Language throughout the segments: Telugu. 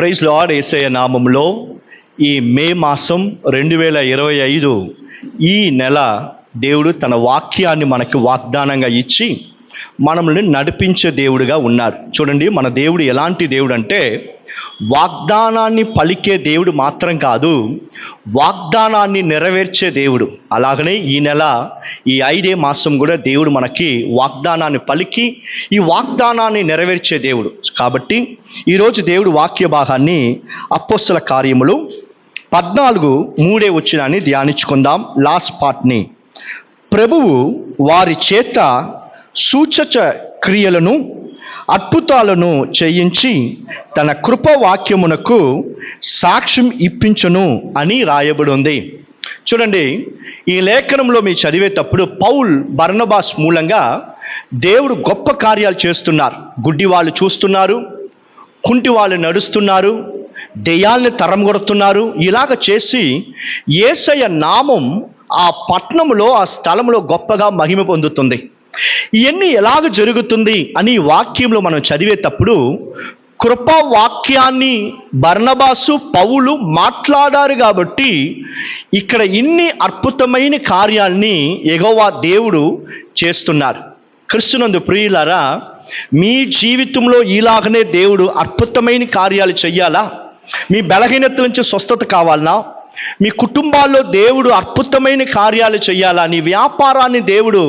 Praise lord. యేసయ్య నామములో ఈ మే మాసం 2025 ఈ నెల దేవుడు తన వాక్యాన్ని మనకు వాగ్దానంగా ఇచ్చి మనల్ని నడిపించే దేవుడుగా ఉన్నారు. చూడండి, మన దేవుడు ఎలాంటి దేవుడు అంటే వాగ్దానాన్ని పలికే దేవుడు మాత్రం కాదు, వాగ్దానాన్ని నెరవేర్చే దేవుడు. అలాగనే ఈ నెల ఈ 5వ మాసం కూడా దేవుడు మనకి వాగ్దానాన్ని పలికి ఈ వాగ్దానాన్ని నెరవేర్చే దేవుడు. కాబట్టి ఈరోజు దేవుడు వాక్య భాగాన్ని అపోస్తల కార్యములు 14:3 ధ్యానించుకుందాం. లాస్ట్ పార్ట్ని. ప్రభువు వారి చేత సూచక క్రియలను అద్భుతాలను చేయించి తన కృపవాక్యమునకు సాక్ష్యం ఇప్పించును అని రాయబడి ఉంది. చూడండి, ఈ లేఖనంలో మీరు చదివేటప్పుడు పౌల్ బర్నబాస్ మూలంగా దేవుడు గొప్ప కార్యాలు చేస్తున్నారు. గుడ్డి వాళ్ళు చూస్తున్నారు, కుంటి వాళ్ళు నడుస్తున్నారు, దెయ్యాల్ని తరంగొడుతున్నారు. ఇలాగ చేసి యేసయ్య నామం ఆ పట్టణంలో ఆ స్థలంలో గొప్పగా మహిమ పొందుతుంది. ఇవన్నీ ఎలాగ జరుగుతుంది అని వాక్యంలో మనం చదివేటప్పుడు కృపా వాక్యాన్ని బర్నబాసు పౌలు మాట్లాడారు కాబట్టి ఇక్కడ ఇన్ని అద్భుతమైన కార్యాల్ని యెహోవా దేవుడు చేస్తున్నారు. క్రీస్తునందు ప్రియులారా, మీ జీవితంలో ఇలాగనే దేవుడు అద్భుతమైన కార్యాలు చెయ్యాలా? మీ బలహీనతల నుంచి స్వస్థత కావాలనా? మీ కుటుంబాల్లో దేవుడు అద్భుతమైన కార్యాలు చేయాలా? నీ వ్యాపారాన్ని దేవుడు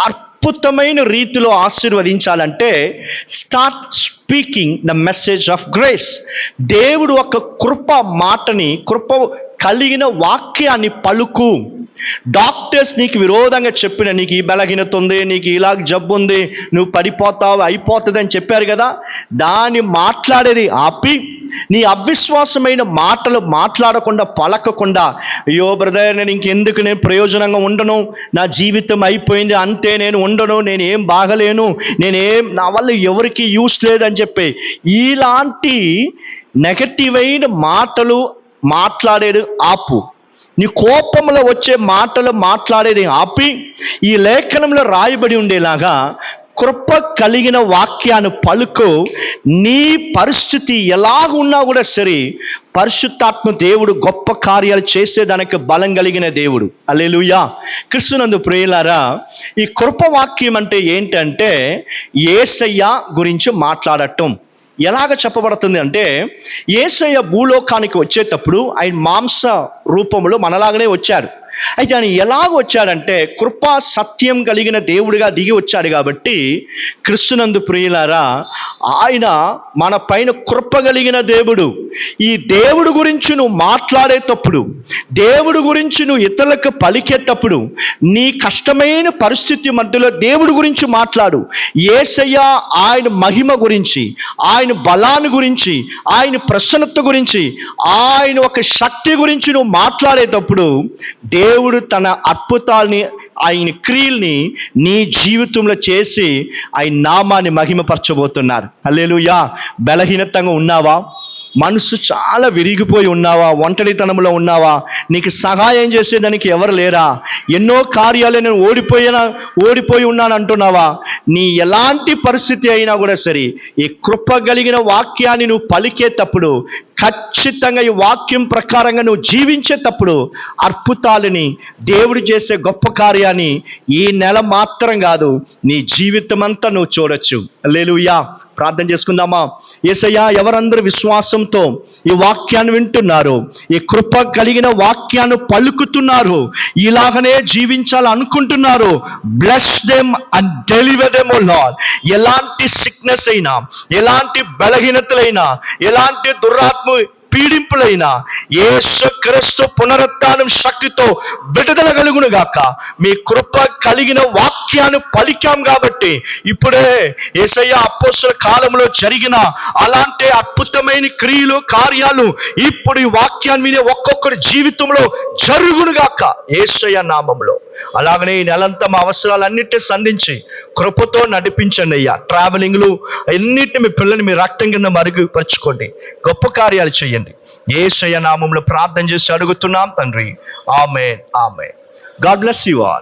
అద్భుతమైన రీతిలో ఆశీర్వదించాలంటే start speaking the message of grace. దేవుడు ఒక కృప మాటని, కృప కలిగిన వాక్యాన్ని పలుకు. డాక్టర్స్ నీకు విరోధంగా చెప్పిన, నీకు ఈ బలహీనత ఉంది, నీకు ఇలాగ జబ్బు ఉంది, నువ్వు పడిపోతావు, అయిపోతుంది అని చెప్పారు కదా, దాన్ని మాట్లాడేది ఆపి నీ అవిశ్వాసమైన మాటలు మాట్లాడకుండా, పలకకుండా, అయ్యో బ్రదర్ నేను ఇంకెందుకు, నేను ప్రయోజనంగా ఉండను, నా జీవితం అయిపోయింది, అంతే, నేను ఉండను, నేనేం బాగలేను, నా వల్ల ఎవరికి యూస్ లేదని చెప్పి ఇలాంటి నెగటివ్ అయిన మాటలు మాట్లాడేది ఆపు. నీ కోపంలో వచ్చే మాటలు మాట్లాడేది ఆపి ఈ లేఖనంలో రాయబడి ఉండేలాగా కృప కలిగిన వాక్యాన్ని పలుకు. నీ పరిస్థితి ఎలాగ ఉన్నా కూడా సరే, పరిశుద్ధాత్మ దేవుడు గొప్ప కార్యాలు చేసేదానికి బలం కలిగిన దేవుడు. హల్లెలూయా. క్రీస్తునందు ప్రియులారా, ఈ కృప వాక్యం అంటే ఏంటంటే యేసయ్య గురించి మాట్లాడటం. ఎలాగ చెప్పబడుతుంది అంటే, యేసయ్య భూలోకానికి వచ్చేటప్పుడు ఆయన మాంస రూపంలో మనలాగనే వచ్చాడు. అయితే ఆయన ఎలాగ వచ్చాడంటే కృపా సత్యం కలిగిన దేవుడిగా దిగి వచ్చాడు. కాబట్టి క్రీస్తునందు ప్రియులారా, ఆయన మన పైన కృప కలిగిన దేవుడు. ఈ దేవుడు గురించి నువ్వు మాట్లాడేటప్పుడు, దేవుడు గురించి నువ్వు ఇతరులకు పలికేటప్పుడు, నీ కష్టమైన పరిస్థితి మధ్యలో దేవుడి గురించి మాట్లాడు. యేసయ్య ఆయన మహిమ గురించి, ఆయన బలాన్ని గురించి, ఆయన ప్రసన్నత గురించి, ఆయన ఒక శక్తి గురించి నువ్వు మాట్లాడేటప్పుడు దేవుడు తన అద్భుతాల్ని, ఆయన క్రియల్ని నీ జీవితంలో చేసి ఆయన నామాన్ని మహిమపరచబోతున్నారు. హల్లెలూయా. బలహీనతంగా ఉన్నావా? మనసు చాలా విరిగిపోయి ఉన్నావా? ఒంటరితనంలో ఉన్నావా? నీకు సహాయం చేసేదానికి ఎవరు లేరా? ఎన్నో కార్యాలు నేను ఓడిపోయి ఉన్నాను అంటున్నావా? నీ ఎలాంటి పరిస్థితి అయినా కూడా సరే, ఈ కృప కలిగిన వాక్యాన్ని నువ్వు పలికేటప్పుడు, ఖచ్చితంగా ఈ వాక్యం ప్రకారంగా నువ్వు జీవించేటప్పుడు అద్భుతాలని, దేవుడు చేసే గొప్ప కార్యాన్ని ఈ నెల మాత్రం కాదు, నీ జీవితం అంతా నువ్వు చూడొచ్చు. హల్లెలూయా. ప్రార్థన చేసుకుందామా? యేసయ్యా, ఎవరందరూ విశ్వాసంతో ఈ వాక్యాన్ని వింటున్నారు, ఈ కృప కలిగిన వాక్యాన్ని పలుకుతున్నారు, ఇలాగనే జీవించాలనుకుంటున్నారు, bless them and deliver them O lord. ఎలాంటి సిక్నెస్ అయినా, ఎలాంటి బలహీనతలైనా, ఎలాంటి దురాత్మ పీడింపులైనా యేసుక్రీస్తు పునరుత్థానం శక్తితో విడుదల కలుగును గాక. మీ కృప కలిగిన వాక్యాన్ని పలికాం కాబట్టి ఇప్పుడే యేసయ్య అపోస్తల కాలంలో జరిగిన అలాంటి అద్భుతమైన క్రియలు, కార్యాలు ఇప్పుడు ఈ వాక్యాన్ని వినే ఒక్కొక్కరి జీవితంలో జరుగును గాక యేసయ్య నామములో. అలాగనే ఈ నెలంతా మా అవసరాలన్నిటిని సంధించి కృపతో నడిపించండి అయ్యా. ట్రావెలింగ్లు అన్నిటిని మీ పిల్లల్ని మీ రక్తం కింద మరుగుపరచుకోండి, గొప్ప కార్యాలు చేయండి. యేసయ్య నామములో ప్రార్థన చేసి అడుగుతున్నాం తండ్రి. ఆమేన్, ఆమేన్. God bless you all.